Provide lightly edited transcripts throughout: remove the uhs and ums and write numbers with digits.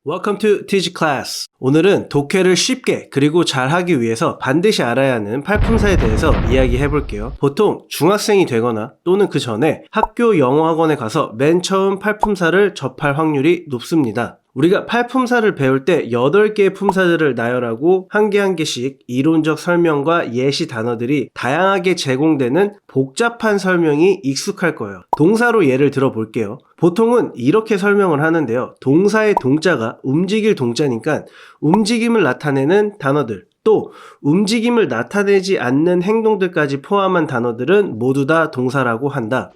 Welcome to TG Class. 오늘은 독해를 쉽게 그리고 잘하기 위해서 반드시 알아야 하는 팔품사에 대해서 이야기해 볼게요. 보통 중학생이 되거나 또는 그 전에 학교 영어학원에 가서 맨 처음 팔품사를 접할 확률이 높습니다. 우리가 팔품사를 배울 때 8개의 품사들을 나열하고 한 개 한 개씩 이론적 설명과 예시 단어들이 다양하게 제공되는 복잡한 설명이 익숙할 거예요. 동사로 예를 들어 볼게요. 보통은 이렇게 설명을 하는데요. 동사의 동자가 움직일 동자니까 움직임을 나타내는 단어들, 또 움직임을 나타내지 않는 행동들까지 포함한 단어들은 모두 다 동사라고 한다.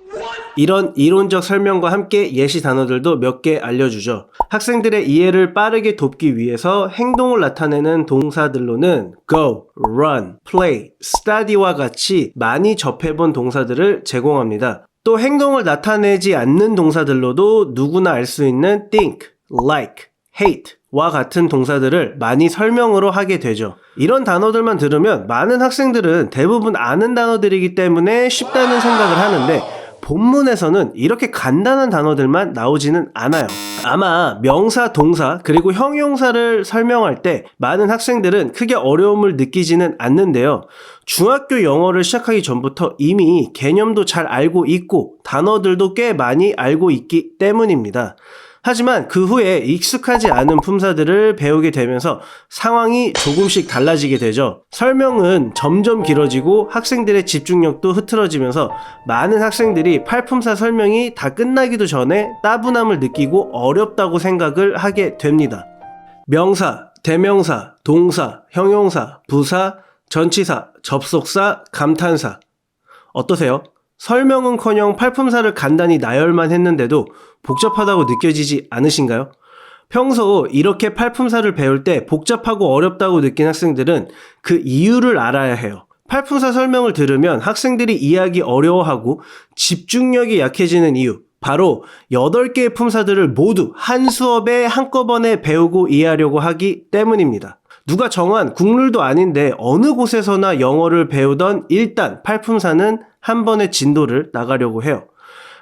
이런 이론적 설명과 함께 예시 단어들도 몇 개 알려주죠. 학생들의 이해를 빠르게 돕기 위해서 행동을 나타내는 동사들로는 go, run, play, study와 같이 많이 접해본 동사들을 제공합니다. 또 행동을 나타내지 않는 동사들로도 누구나 알 수 있는 think, like, hate 와 같은 동사들을 많이 설명으로 하게 되죠. 이런 단어들만 들으면 많은 학생들은 대부분 아는 단어들이기 때문에 쉽다는 생각을 하는데 본문에서는 이렇게 간단한 단어들만 나오지는 않아요. 아마 명사, 동사, 그리고 형용사를 설명할 때 많은 학생들은 크게 어려움을 느끼지는 않는데요. 중학교 영어를 시작하기 전부터 이미 개념도 잘 알고 있고 단어들도 꽤 많이 알고 있기 때문입니다. 하지만 그 후에 익숙하지 않은 품사들을 배우게 되면서 상황이 조금씩 달라지게 되죠. 설명은 점점 길어지고 학생들의 집중력도 흐트러지면서 많은 학생들이 팔품사 설명이 다 끝나기도 전에 따분함을 느끼고 어렵다고 생각을 하게 됩니다. 명사, 대명사, 동사, 형용사, 부사, 전치사, 접속사, 감탄사. 어떠세요? 설명은커녕 팔품사를 간단히 나열만 했는데도 복잡하다고 느껴지지 않으신가요? 평소 이렇게 팔품사를 배울 때 복잡하고 어렵다고 느낀 학생들은 그 이유를 알아야 해요. 팔품사 설명을 들으면 학생들이 이해하기 어려워하고 집중력이 약해지는 이유, 바로 8개의 품사들을 모두 한 수업에 한꺼번에 배우고 이해하려고 하기 때문입니다. 누가 정한 국룰도 아닌데 어느 곳에서나 영어를 배우던 일단 팔품사는 한 번의 진도를 나가려고 해요.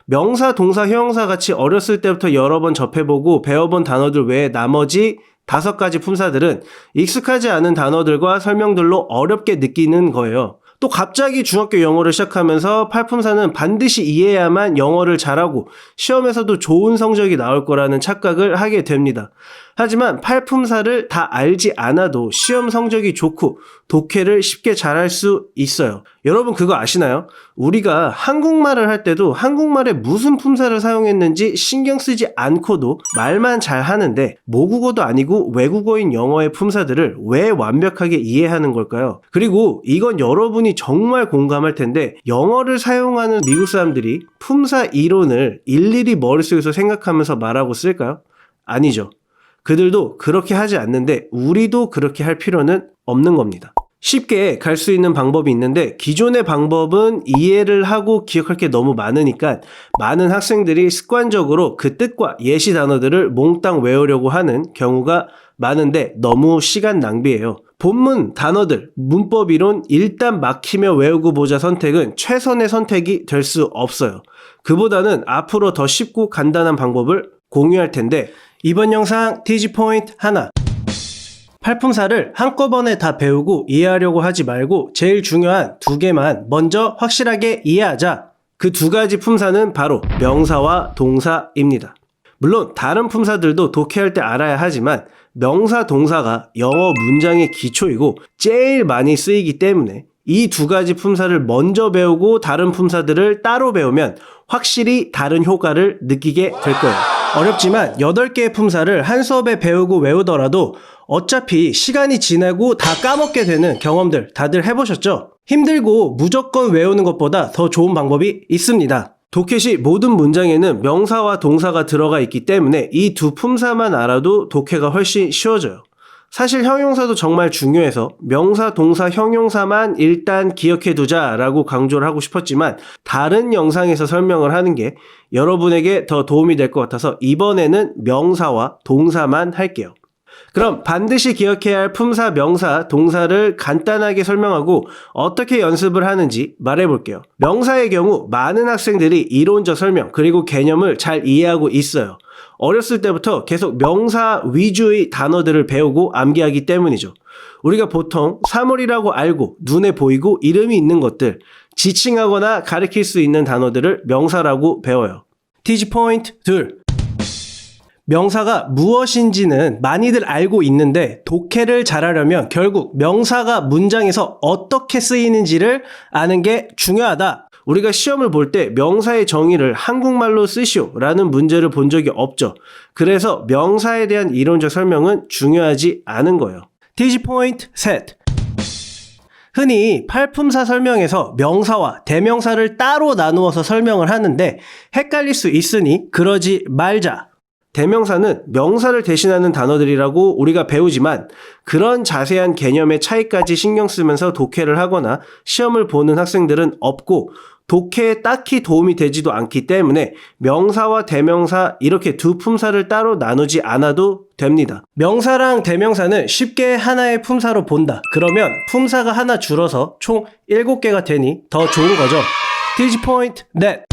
명사, 동사, 형용사 같이 어렸을 때부터 여러 번 접해보고 배워본 단어들 외에 나머지 5가지 품사들은 익숙하지 않은 단어들과 설명들로 어렵게 느끼는 거예요. 또 갑자기 중학교 영어를 시작하면서 팔품사는 반드시 이해해야만 영어를 잘하고 시험에서도 좋은 성적이 나올 거라는 착각을 하게 됩니다. 하지만 팔품사를 다 알지 않아도 시험 성적이 좋고 독해를 쉽게 잘할 수 있어요. 여러분 그거 아시나요? 우리가 한국말을 할 때도 한국말에 무슨 품사를 사용했는지 신경 쓰지 않고도 말만 잘 하는데 모국어도 아니고 외국어인 영어의 품사들을 왜 완벽하게 이해하는 걸까요? 그리고 이건 여러분이 정말 공감할 텐데 영어를 사용하는 미국 사람들이 품사 이론을 일일이 머릿속에서 생각하면서 말하고 쓸까요? 아니죠. 그들도 그렇게 하지 않는데 우리도 그렇게 할 필요는 없는 겁니다. 쉽게 갈 수 있는 방법이 있는데 기존의 방법은 이해를 하고 기억할 게 너무 많으니까 많은 학생들이 습관적으로 그 뜻과 예시 단어들을 몽땅 외우려고 하는 경우가 많은데 너무 시간 낭비예요. 본문, 단어들, 문법 이론 일단 막히며 외우고 보자 선택은 최선의 선택이 될 수 없어요. 그보다는 앞으로 더 쉽고 간단한 방법을 공유할 텐데 이번 영상 TG 포인트 하나. 팔품사를 한꺼번에 다 배우고 이해하려고 하지 말고 제일 중요한 2개만 먼저 확실하게 이해하자. 그 2가지 품사는 바로 명사와 동사입니다. 물론 다른 품사들도 독해할 때 알아야 하지만 명사, 동사가 영어 문장의 기초이고 제일 많이 쓰이기 때문에 이 2가지 품사를 먼저 배우고 다른 품사들을 따로 배우면 확실히 다른 효과를 느끼게 될 거예요. 어렵지만 8개의 품사를 한 수업에 배우고 외우더라도 어차피 시간이 지나고 다 까먹게 되는 경험들 다들 해보셨죠? 힘들고 무조건 외우는 것보다 더 좋은 방법이 있습니다. 독해 시 모든 문장에는 명사와 동사가 들어가 있기 때문에 이 2 품사만 알아도 독해가 훨씬 쉬워져요. 사실 형용사도 정말 중요해서 명사, 동사, 형용사만 일단 기억해 두자라고 강조를 하고 싶었지만 다른 영상에서 설명을 하는 게 여러분에게 더 도움이 될 것 같아서 이번에는 명사와 동사만 할게요. 그럼 반드시 기억해야 할 품사, 명사, 동사를 간단하게 설명하고 어떻게 연습을 하는지 말해볼게요. 명사의 경우 많은 학생들이 이론적 설명 그리고 개념을 잘 이해하고 있어요. 어렸을 때부터 계속 명사 위주의 단어들을 배우고 암기하기 때문이죠. 우리가 보통 사물이라고 알고 눈에 보이고 이름이 있는 것들, 지칭하거나 가리킬 수 있는 단어들을 명사라고 배워요. 티지 포인트 2. 명사가 무엇인지는 많이들 알고 있는데 독해를 잘하려면 결국 명사가 문장에서 어떻게 쓰이는지를 아는 게 중요하다. 우리가 시험을 볼 때 명사의 정의를 한국말로 쓰시오 라는 문제를 본 적이 없죠. 그래서 명사에 대한 이론적 설명은 중요하지 않은 거예요. 티지 포인트 셋. 흔히 팔품사 설명에서 명사와 대명사를 따로 나누어서 설명을 하는데 헷갈릴 수 있으니 그러지 말자. 대명사는 명사를 대신하는 단어들이라고 우리가 배우지만 그런 자세한 개념의 차이까지 신경 쓰면서 독해를 하거나 시험을 보는 학생들은 없고 독해에 딱히 도움이 되지도 않기 때문에 명사와 대명사 이렇게 두 품사를 따로 나누지 않아도 됩니다. 명사랑 대명사는 쉽게 하나의 품사로 본다. 그러면 품사가 하나 줄어서 총 7개가 되니 더 좋은 거죠. 티지 포인트 넷.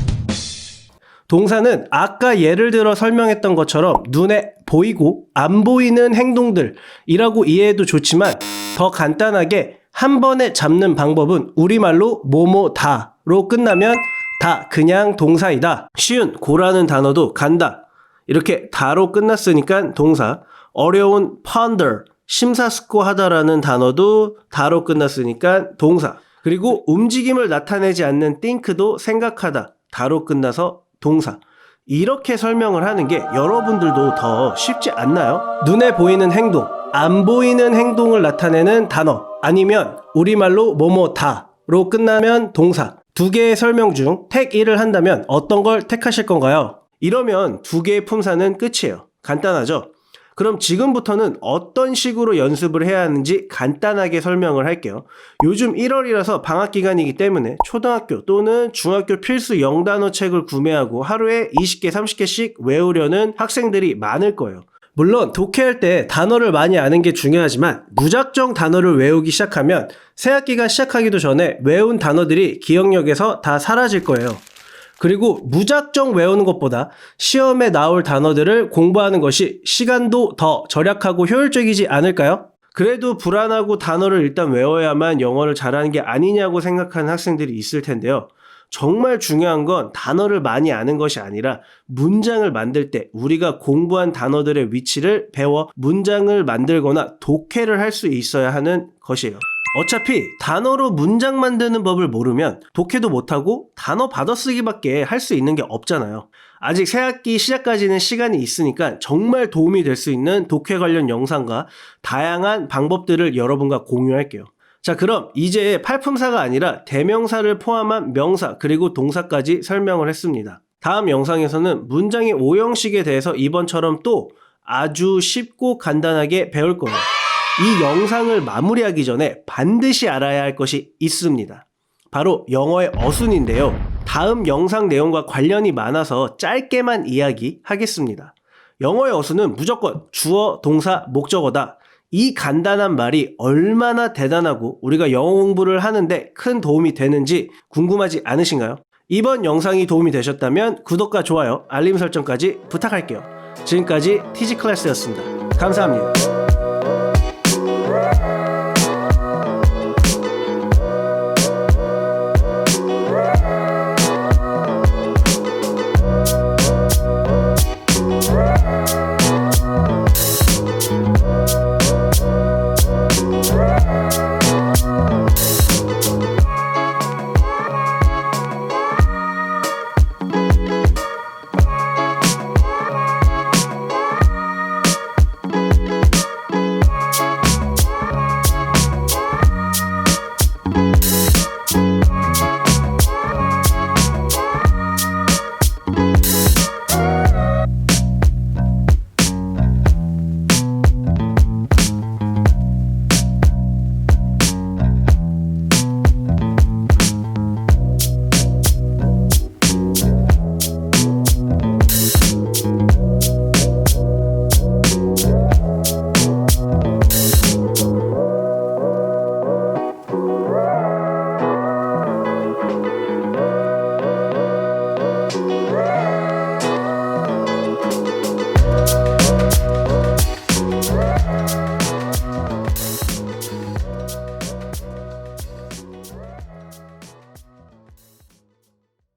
동사는 아까 예를 들어 설명했던 것처럼 눈에 보이고 안 보이는 행동들이라고 이해해도 좋지만 더 간단하게 한 번에 잡는 방법은 우리말로 뭐뭐다로 끝나면 다 그냥 동사이다. 쉬운 고라는 단어도 간다. 이렇게 다로 끝났으니까 동사. 어려운 ponder, 심사숙고하다라는 단어도 다로 끝났으니까 동사. 그리고 움직임을 나타내지 않는 think도 생각하다. 다로 끝나서 동사. 이렇게 설명을 하는 게 여러분들도 더 쉽지 않나요? 눈에 보이는 행동, 안 보이는 행동을 나타내는 단어, 아니면 우리말로 뭐뭐다로 끝나면 동사. 두 개의 설명 중 택 1을 한다면 어떤 걸 택하실 건가요? 이러면 두 개의 품사는 끝이에요. 간단하죠? 그럼 지금부터는 어떤 식으로 연습을 해야 하는지 간단하게 설명을 할게요. 요즘 1월이라서 방학 기간이기 때문에 초등학교 또는 중학교 필수 영단어 책을 구매하고 하루에 20개, 30개씩 외우려는 학생들이 많을 거예요. 물론 독해할 때 단어를 많이 아는 게 중요하지만 무작정 단어를 외우기 시작하면 새학기가 시작하기도 전에 외운 단어들이 기억력에서 다 사라질 거예요. 그리고 무작정 외우는 것보다 시험에 나올 단어들을 공부하는 것이 시간도 더 절약하고 효율적이지 않을까요? 그래도 불안하고 단어를 일단 외워야만 영어를 잘하는 게 아니냐고 생각하는 학생들이 있을 텐데요. 정말 중요한 건 단어를 많이 아는 것이 아니라 문장을 만들 때 우리가 공부한 단어들의 위치를 배워 문장을 만들거나 독해를 할 수 있어야 하는 것이에요. 어차피 단어로 문장 만드는 법을 모르면 독해도 못하고 단어 받아쓰기밖에 할 수 있는 게 없잖아요. 아직 새학기 시작까지는 시간이 있으니까 정말 도움이 될 수 있는 독해 관련 영상과 다양한 방법들을 여러분과 공유할게요. 자, 그럼 이제 팔품사가 아니라 대명사를 포함한 명사 그리고 동사까지 설명을 했습니다. 다음 영상에서는 문장의 오형식에 대해서 이번처럼 또 아주 쉽고 간단하게 배울 거예요. 이 영상을 마무리하기 전에 반드시 알아야 할 것이 있습니다. 바로 영어의 어순인데요. 다음 영상 내용과 관련이 많아서 짧게만 이야기하겠습니다. 영어의 어순은 무조건 주어, 동사, 목적어다. 이 간단한 말이 얼마나 대단하고 우리가 영어 공부를 하는데 큰 도움이 되는지 궁금하지 않으신가요? 이번 영상이 도움이 되셨다면 구독과 좋아요, 알림 설정까지 부탁할게요. 지금까지 티지클래스였습니다. 감사합니다.